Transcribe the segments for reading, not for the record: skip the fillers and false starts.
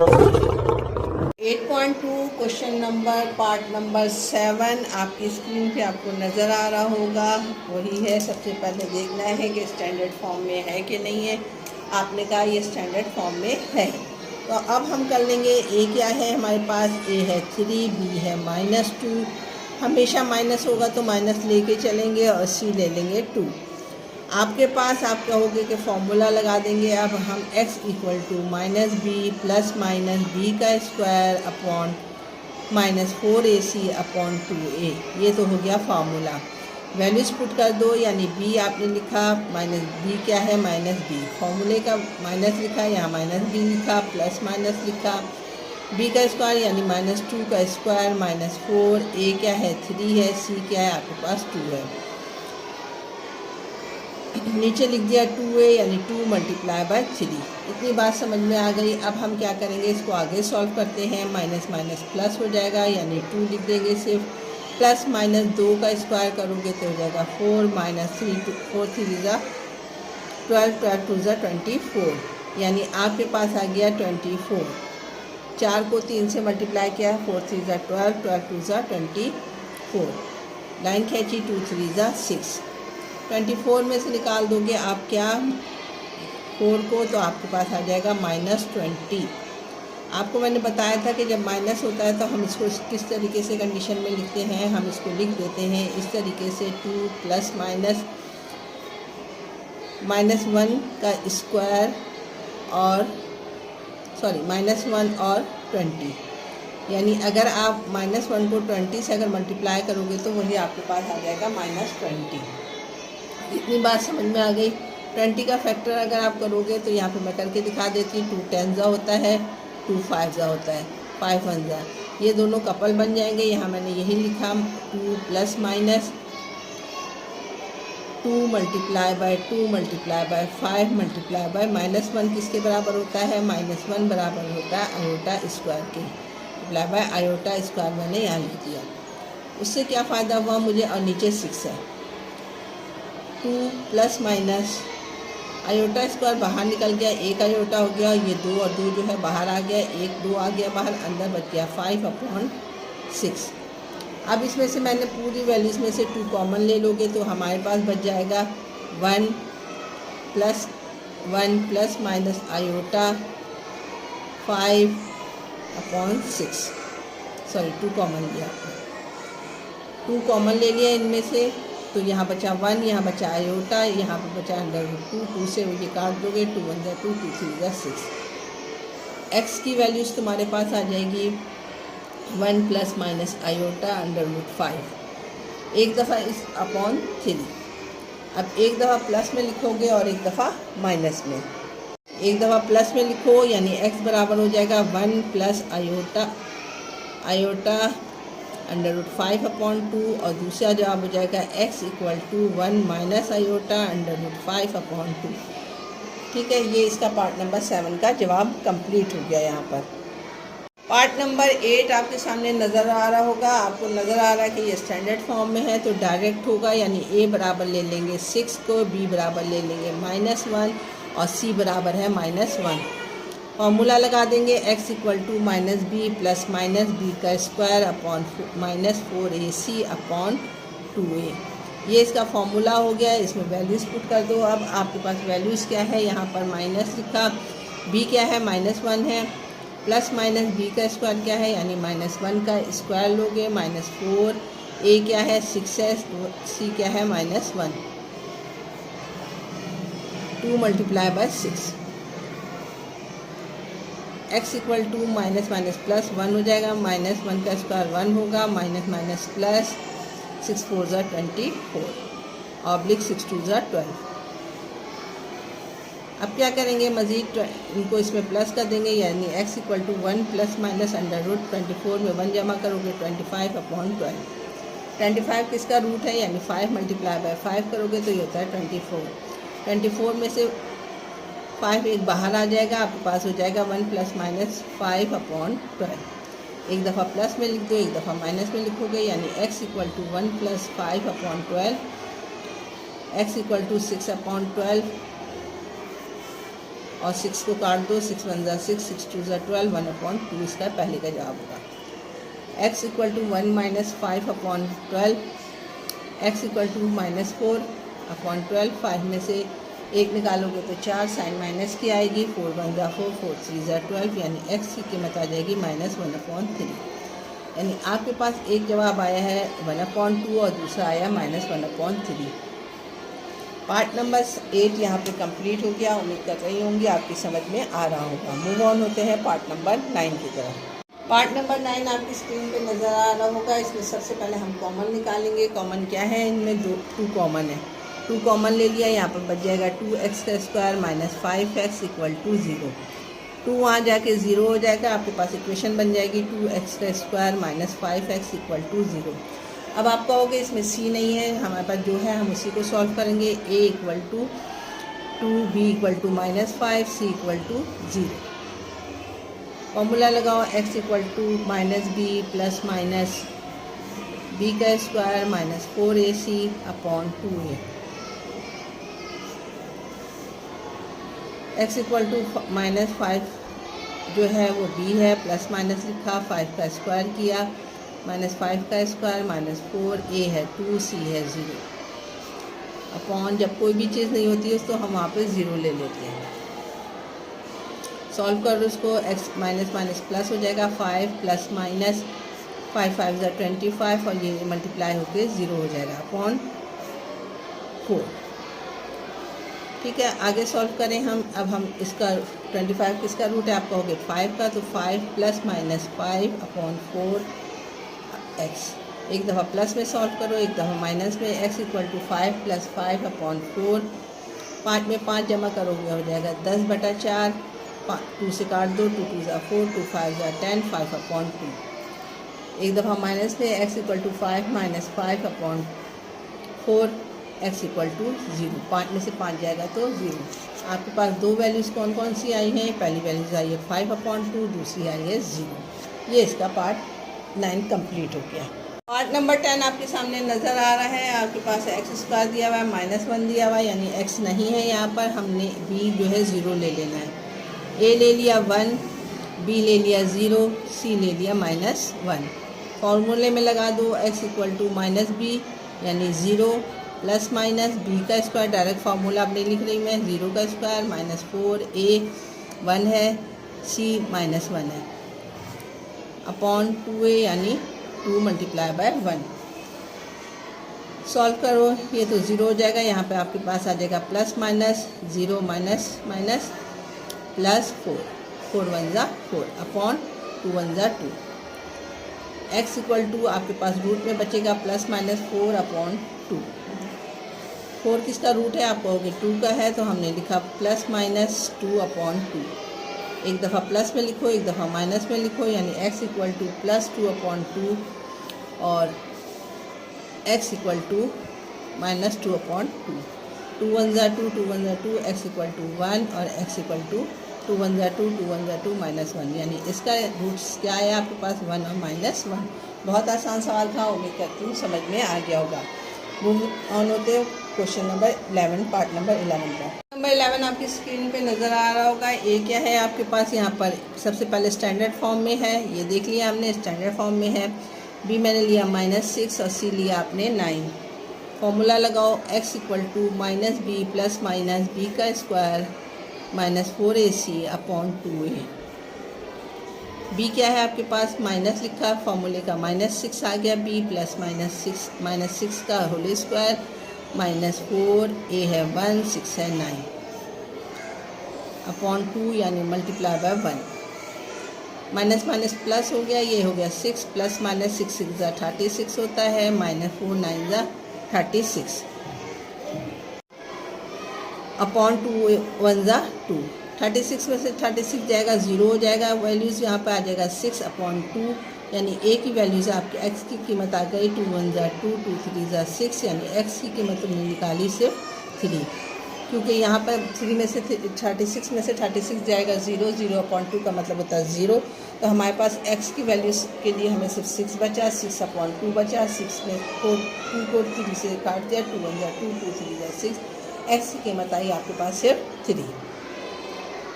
8.2 question number part number 7 आपकी screen पे आपको नज़र आ रहा होगा। वही है, सबसे पहले देखना है कि स्टैंडर्ड फॉर्म में है कि नहीं है। आपने कहा ये स्टैंडर्ड फॉर्म में है, तो अब हम कर लेंगे। ए क्या है हमारे पास? ए है 3, बी है -2। हमेशा माइनस होगा तो माइनस लेके चलेंगे और सी ले लेंगे 2। आपके पास आप कहोगे कि फॉर्मूला लगा देंगे। अब हम x equal to -b plus minus B का square upon -4ac upon 2a, ये तो हो गया फार्मूला। वैल्यूज पुट कर दो, यानी b आपने लिखा, -b क्या है? -b। फार्मूले का माइनस लिखा, यहाँ -b लिखा, प्लस माइनस लिखा, b का स्क्वायर यानी -2 का स्क्वायर -4, a क्या है? 3 है, c क्या है? आपके पास 2 है। नीचे लिख दिया 2a यानी 2 मल्टीप्लाई बाय 3। इतनी बात समझ में आ गई। अब हम क्या करेंगे, इसको आगे सॉल्व करते हैं। माइनस माइनस प्लस हो जाएगा, यानी 2 लिख देंगे सिर्फ। प्लस -2 का स्क्वायर करोगे तो हो जाएगा 4 -3 4 3 ज़ा 12 12 2 ज़ा 24, यानी आपके पास आ गया 24। 4 को 3 से मल्टीप्लाई किया, 4 3 ज़ा 12 12 2 ज़ा 24। लाइन खींची, 2 3 ज़ा 6। 24 में से निकाल दोगे आप क्या 4 को, तो आपके पास आ जाएगा -20। आपको मैंने बताया था कि जब माइनस होता है तो हम इसको किस तरीके से कंडीशन में लिखते हैं। हम इसको लिख देते हैं इस तरीके से, 2 प्लस माइनस -1 का स्क्वायर और -1 और 20, यानी अगर आप -1 को 20 से अगर मल्टीप्लाई करोगे तो वही आपके पास आ जाएगा -20। इतनी बात समझ में आ गई। 20 का फैक्टर अगर आप करोगे तो यहाँ पे मैं करके दिखा देती हूँ। 2 10 होता है, 2 5 होता है, 5 1 ये दोनों कपल बन जाएंगे। यहाँ मैंने यही लिखा, 2 plus minus 2 multiply bye 2 multiply bye 5 multiply by -1 किसके बराबर होता है? -1 बराबर होता है आयोटा स्क्वायर के। मल्टीप्लाई बाय आयोटा स्क्वायर मैंने यहाँ लिख दिया। उससे क्या फ़ायदा हुआ मुझे? और नीचे 6 है। 2 प्लस माइनस आयोटा स्क्वायर बाहर निकल गया, 1 आयोटा हो गया, ये 2 और 2 जो है बाहर आ गया, 1 2 आ गया बाहर, अंदर बच गया 5/6। अब इसमें से मैंने पूरी वैल्यूज़ में से 2 कॉमन ले लोगे तो हमारे पास बच जाएगा 1 plus minus iota 5/6। Sorry 2 common लिया, 2 कॉमन ले लिया इनमें से, तो यहाँ बचा 1, यहाँ बचा आयोटा, यहाँ पर बचा √2। 2 से ये काट दोगे, 2 1 ज़ा 2 2 3 ज़ा 6। x की वैल्यूज़ तुम्हारे पास आ जाएगी 1 प्लस माइनस आयोटा √5, एक दफ़ा इस अपॉन 3। अब एक दफ़ा प्लस में लिखोगे और एक दफ़ा माइनस में। एक दफ़ा प्लस में लिखो यानी x बराबर हो जाएगा 1 प्लस आयोटा √5/2, और दूसरा जवाब हो जाएगा x equal to 1 minus iota √5/2। ठीक है, ये इसका पार्ट नंबर 7 का जवाब कंप्लीट हो गया। यहाँ पर पार्ट नंबर 8 आपके सामने नज़र आ रहा होगा। आपको नज़र आ रहा है कि ये स्टैंडर्ड फॉर्म में है तो डायरेक्ट होगा, यानी a बराबर ले लेंगे 6 को, b बराबर ले लेंगे -1 और c बराबर है -1। फॉर्मूला लगा देंगे, x equal to -b plus -b का square upon -4ac upon 2a। ये इसका फॉर्मूला हो गया। इसमें वैल्यूज़ पुट कर दो। अब आपके पास वैल्यूज़ क्या है? यहाँ पर माइनस लिखा, b क्या है? -1 है, प्लस b का स्क्वायर क्या है? यानी -1 का स्क्वायर लोगे, -4, a क्या है? 6 है, c क्या है? -1, 2 multiply by 6। x equal to minus plus 1 हो जाएगा, -1 का स्क्वायर 1 होगा, माइनस प्लस 6 4 ज़ा 24 ऑब्लिक 6 2 ज़ा 12। अब क्या करेंगे मज़ीद? इनको इसमें प्लस कर देंगे, यानी x equal to 1 plus minus √24 में 1 जमा करोगे 25/12। 25 किसका रूट है? यानी 5 मल्टीप्लाई बाय 5 करोगे तो ये होता है 24। 24 में से 5 एक बाहर आ जाएगा, आपके पास हो जाएगा 1 प्लस माइनस 5/12। एक दफ़ा प्लस में लिख दो, एक दफ़ा माइनस में लिखोगे, यानी x equal to 1 plus 5/12, x equal to 6/12, और 6 को काट दो, 6 1 ज़ा 6, 6 2 ज़ा 12, 1/2 इसका पहले का जवाब होगा। x equal to 1 minus 5/12, x equal to -4/12, 5 में से 1 निकालोगे तो 4, साइन माइनस की आएगी, 4 1 ज़ा 4, 4 3 ज़ा 12, यानी x की कीमत आ जाएगी -1/3। यानी आपके पास एक जवाब आया है 1/2 और दूसरा आया -1/3। पार्ट नंबर 8 यहाँ पे कंप्लीट हो गया। उम्मीद कर रही होंगी आपकी समझ में आ रहा होगा। मूव ऑन होते हैं पार्ट नंबर 9 की तरफ। पार्ट नंबर 9 आपकी स्क्रीन पे नज़र आ रहा होगा। इसमें सबसे पहले हम कॉमन निकालेंगे। कॉमन क्या है, इनमें 2 कॉमन है। 2 कॉमन ले लिया, यहाँ पर बच जाएगा 2x² minus 5x equal to 0। 2 वहाँ जाके 0 हो जाएगा, आपके पास इक्वेशन बन जाएगी 2x² minus 5x equal to 0। अब आप कहोगे इसमें c नहीं है, हमारे पास जो है हम उसी को सॉल्व करेंगे। a equal to 2, b equal to -5, c equal to 0। Formula लगाओ, x equal to -b plus minus b का square minus 4ac upon 2a। x equal to -5 जो है वो b है, प्लस माइनस लिखा, 5 का स्क्वायर किया, -5 का स्क्वायर माइनस 4a है, 2c है 0 अपॉन, जब कोई भी चीज़ नहीं होती है तो हम वहाँ पे 0 ले लेते हैं। सॉल्व करो उसको, x माइनस माइनस प्लस हो जाएगा, 5 प्लस माइनस 5 5 ज़ा 25 और ये मल्टीप्लाई होके 0 हो जाएगा अपॉन 4। ठीक है, आगे सॉल्व करें हम। अब हम इसका 25 किसका रूट है, आप कहोगे 5 का, तो 5 प्लस माइनस 5 अपॉन 4x। एक दफ़ा प्लस में सॉल्व करो, एक दफ़ा माइनस में। x equal to 5 plus 5 upon 4, 5 में 5 जमा करोगे हो जाएगा 10/4, 2 से काट दो, 2 2 ज़ा 4, 2 5 ज़ा 10, 5 अपॉन 2। एक दफ़ा माइनस में, x equal to 5 minus 5 upon 4, x equal to 0। 5 में से 5 जाएगा तो 0। आपके पास 2 वैल्यूज़ कौन कौन सी आई हैं, पहली वैल्यूज़ आई है 5/2, दूसरी आई है 0। ये इसका पार्ट 9 कंप्लीट हो गया। पार्ट नंबर 10 आपके सामने नज़र आ रहा है। आपके पास x² दिया हुआ है, -1 दिया हुआ है, यानी x नहीं है यहाँ पर। हमने b जो है 0 ले लेना है। a ले लिया 1, b ले लिया 0, c ले लिया -1। फॉर्मूले में लगा दो, x इक्वल टू -b यानी 0 प्लस माइनस b का स्क्वायर, डायरेक्ट फार्मूला अब नहीं लिख रही मैं, 0 का स्क्वायर माइनस 4a 1 है, c -1 है अपॉन 2a यानी 2 मल्टीप्लाई बाय 1। सॉल्व करो, ये तो 0 हो जाएगा। यहाँ पे आपके पास आ जाएगा plus minus 0 minus minus plus 4, 4 1 ज़ा 4 अपॉन 2 1 ज़ा 2। x इक्वल टू आपके पास रूट में बचेगा प्लस माइनस 4 अपॉन 2। 4 किसका रूट है, आप कहोगे 2 का है, तो हमने लिखा प्लस माइनस 2 अपॉन 2। एक दफ़ा प्लस में लिखो, एक दफ़ा माइनस में लिखो, यानी x equal to plus 2 upon 2 और x equal to minus 2 upon 2। 2 1 ज़ा 2, 2 1 ज़ा 2, x इक्वल टू 1 और x इक्वल टू 2 1 ज़ा 2, 2 1 ज़ा 2 -1, यानी इसका रूट्स क्या है आपके पास 1 और -1। बहुत आसान सवाल था, उम्मीद करती हूँ समझ में आ गया होगा। मूव ऑन होते क्वेश्चन नंबर 11, पार्ट नंबर 11 का। नंबर 11 आपकी स्क्रीन पे नज़र आ रहा होगा। ए क्या है आपके पास, यहाँ पर सबसे पहले स्टैंडर्ड फॉर्म में है, ये देख लिया हमने स्टैंडर्ड फॉर्म में है। बी मैंने लिया -6 और सी लिया आपने 9। फॉर्मूला लगाओ, x equal to -b plus minus b का square minus 4ac upon 2a। b क्या है आपके पास, माइनस लिखा, फॉर्मूले का -6 आ गया, b प्लस -6 का होल स्क्वायर माइनस 4a है 1, 6 है 9 अपॉन 2 यानी multiply by 1। Minus minus plus हो गया, ये हो गया 6 प्लस माइनस 6 6 ज़ा 36 होता है, -4 9 ज़ा 36 अपॉन 2 1 ज़ा 2। 36 में से 36 जाएगा 0 हो जाएगा, वैल्यूज़ यहाँ पे आ जाएगा 6 अपॉन 2, यानी a की वैल्यूज़ आपके x की कीमत आ गई 2 1 ज़ा 2, 2 3 ज़ा 6, यानी x की कीमत तुमने निकाली सिर्फ 3, क्योंकि यहाँ पर 3 में से 36 में से 36 जाएगा 0, 0 अपॉन 2 का मतलब होता है 0। तो हमारे पास x की वैल्यूज़ के लिए हमें सिर्फ 6 बचा, 6 अपॉन 2 बचा, 6 में 2 को 3 से काट दिया, 2 1 ज़ा 2, 2 3 ज़ा 6, x की कीमत आई आपके पास सिर्फ 3।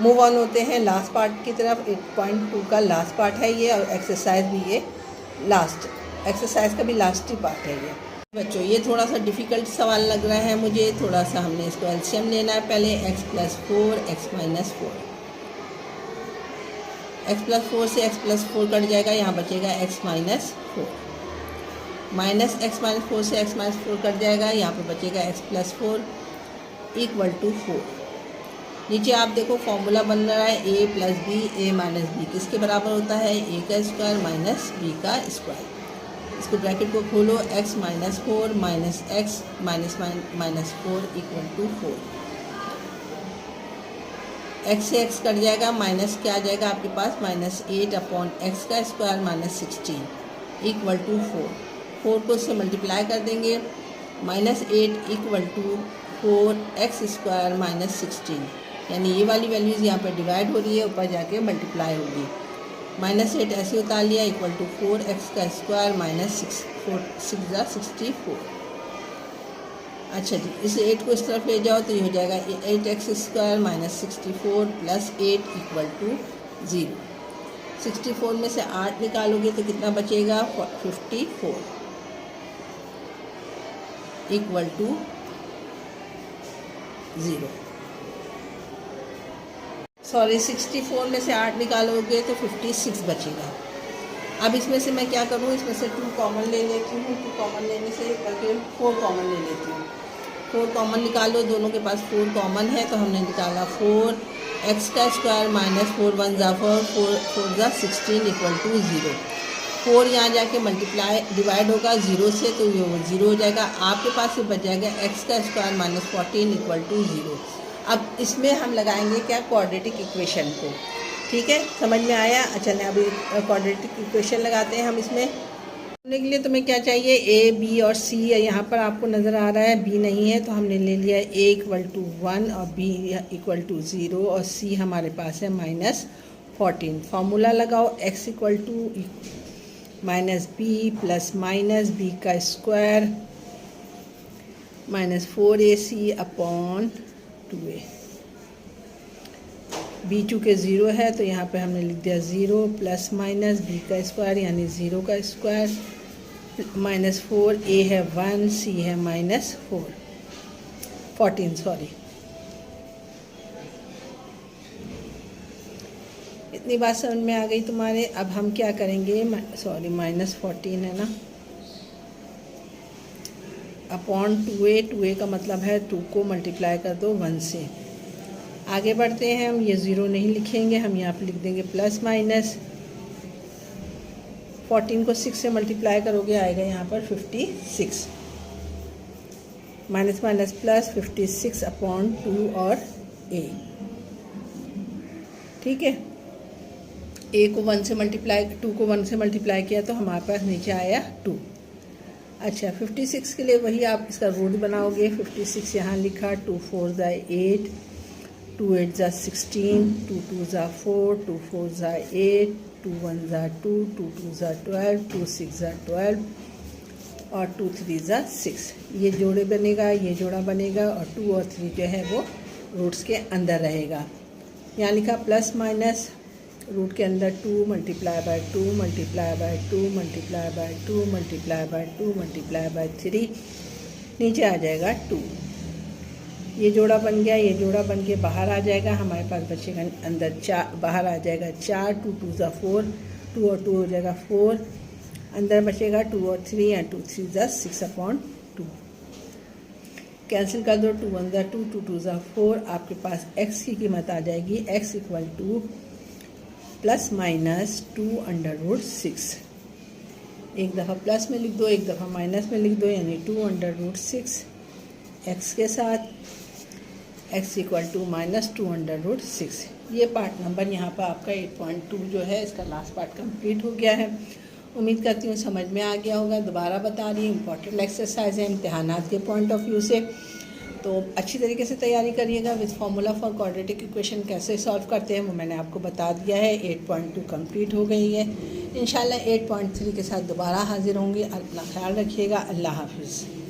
मूव ऑन होते हैं लास्ट पार्ट की तरफ। 8.2 का लास्ट पार्ट है ये, और एक्सरसाइज भी ये लास्ट, एक्सरसाइज का भी लास्ट ही पार्ट है ये। बच्चों ये थोड़ा सा डिफ़िकल्ट सवाल लग रहा है मुझे, थोड़ा सा हमने इसको एलसीएम लेना है पहले। x+4 x-4, x+4 से x+4 कट जाएगा, यहाँ बचेगा x-4, माइनस x-4 से x-4 कट जाएगा, यहाँ पे बचेगा x+4 = 4। नीचे आप देखो फॉर्मूला बन रहा है a + b, a - b किसके बराबर होता है, a का स्क्वायर माइनस b का स्क्वायर। इसको ब्रैकेट को खोलो, x-4 माइनस x -4 = 4। x से x कट जाएगा, माइनस क्या आ जाएगा आपके पास, -8/x का स्क्वायर -16 = 4। 4 को इससे मल्टीप्लाई कर देंगे, -8 = 4x² -16, यानी ये वाली वैल्यूज़ यहाँ पर डिवाइड हो रही है, ऊपर जाके मल्टीप्लाई होगी। -8 ऐसे उतार लिया, = 4x² -6 = 64। अच्छा जी, इस 8 को इस तरफ ले जाओ तो ये हो जाएगा 8x² -64 + 8 = 0। 64 में से 8 निकालोगे तो कितना बचेगा, 54 = 0। सॉरी, 64 में से 8 निकालोगे तो 56 बचेगा। अब इसमें से मैं क्या करूँ, इसमें से 2 कॉमन ले लेती हूँ। 2 कॉमन लेने से बल्कि 4 कॉमन ले लेती हूँ। 4 कॉमन निकालो, दोनों के पास 4 कॉमन है, तो हमने निकाला 4x² -4 1 = 4, 4 = 16 = 0। 4 यहाँ जाके मल्टीप्लाई डिवाइड होगा 0 से, तो ये 0 हो जाएगा। आपके पास से बच जाएगा x² -14 = 0। अब इसमें हम लगाएंगे क्या, क्वाड्रेटिक इक्वेशन को। ठीक है, समझ में आया। अच्छा, अभी क्वाड्रेटिक इक्वेशन लगाते हैं हम इसमें। करने के लिए तुम्हें क्या चाहिए, a, b और c है। यहाँ पर आपको नज़र आ रहा है b नहीं है, तो हमने ले लिया a = 1 और b = 0 और c हमारे पास है -14। फार्मूला लगाओ, x = -b + -b का स्क्वायर -4ac/2a। b चूँकि 0 है तो यहाँ पे हमने लिख दिया 0 ± b का स्क्वायर यानी 0 का स्क्वायर -4, a है 1, c है -14 सॉरी। इतनी बात समझ में आ गई तुम्हारे। अब हम क्या करेंगे, सॉरी -14 है ना, /2a। 2a का मतलब है 2 को मल्टीप्लाई कर दो 1 से। आगे बढ़ते हैं हम, ये 0 नहीं लिखेंगे, हम यहाँ पे लिख देंगे ±। 14 को 6 से मल्टीप्लाई करोगे आएगा यहाँ पर 56, माइनस माइनस प्लस 56/2 और a। ठीक है, a को 1 से मल्टीप्लाई, 2 को 1 से मल्टीप्लाई किया तो हमारे पास नीचे आया 2। अच्छा, 56 के लिए वही आप इसका रूट बनाओगे। 56 यहाँ लिखा, 2 4 = 8, 2 8 = 16, 2 2 = 4, 2 4 = 8, 2 1 = 2, 2 2 = 12, 2 6 = 12 और 2 3 = 6। ये जोड़े बनेगा, ये जोड़ा बनेगा और 2 और 3 जो है वो रूट्स के अंदर रहेगा। यहाँ लिखा प्लस माइनस, रूट के अंदर 2 × 2 × 2 × 2 × 2 × 3, नीचे आ जाएगा 2। ये जोड़ा बन गया, ये जोड़ा बन के बाहर आ जाएगा। हमारे पास बचेगा अंदर 4, बाहर आ जाएगा 4, 2 2 = 4, 2 और 2 हो जाएगा 4, अंदर बचेगा 2 और 3 और 2 3 = 6/2। कैंसिल कर दो, 2 1 = 2, 2 2 = 4। आपके पास x की कीमत आ जाएगी, x = ±2√6। एक दफ़ा प्लस में लिख दो, एक दफ़ा माइनस में लिख दो, यानी 2√6 x के साथ, x = -2√6। ये पार्ट नंबर यहाँ पर आपका 8.2 जो है इसका लास्ट पार्ट कंप्लीट हो गया है। उम्मीद करती हूँ समझ में आ गया होगा। दोबारा बता रही हूँ, इम्पॉर्टेंट एक्सरसाइज है इम्तिहानात के पॉइंट ऑफ व्यू से, तो अच्छी तरीके से तैयारी करिएगा। With formula for quadratic equation कैसे सॉल्व करते हैं वो मैंने आपको बता दिया है। 8.2 कंप्लीट हो गई है। इंशाल्लाह 8.3 के साथ दोबारा हाजिर होंगे। अपना ख्याल रखिएगा। अल्लाह हाफिज़।